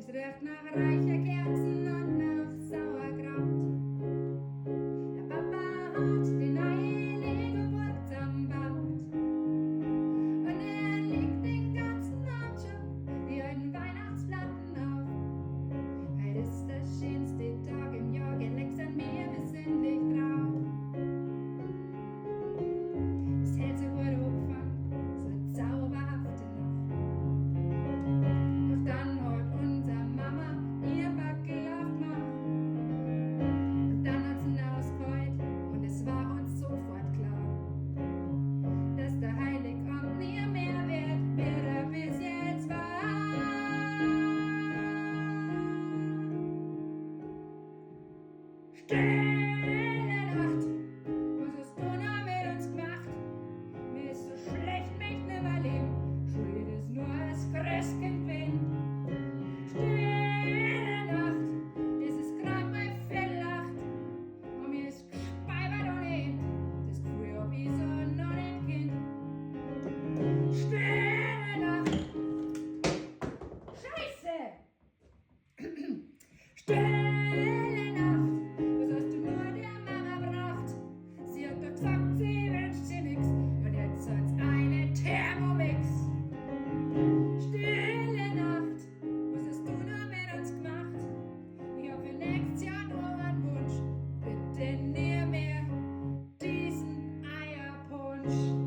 riecht nach reiche Kerzen und nach Sauerkraut. Der Papa hat die neue Lego-Burg zusammengebaut. Und er legt den ganzen Abend schon die alten Weihnachtsplatten auf. Heute ist der schönste Tag im Jahr, gelegt's an mir besinnlich drauf. Es hält so gut angefangen, so eine zauberhafte Nacht. Doch dann hat unsere Mama ihr Backel aufgemacht. Und dann hat's hinausgeholt und es war uns sofort klar, dass der Heiligabend nie mehr wird, wie er bis jetzt war. Stille Nacht, was hast du noch mit uns gemacht? Mir ist so schlecht, möcht nimmer leben, schuld ist nur das Christkind bin. Stille Nacht, es ist grad mal Villacht und mir ist gespeibert ohne Ende, das Gefühl hab ich so noch nicht kennt. Stille Nacht, Scheiße! Stille Nacht, was hast du nur der Mama gebracht? Sie hat doch gesagt, sie wünscht sich nix und jetzt hat's eine Thermomix. Stille Nacht, was hast du nur mit uns gemacht? Ich hab für nächstes Jahr nur einen Wunsch, bitte nie mehr diesen Eierpunsch.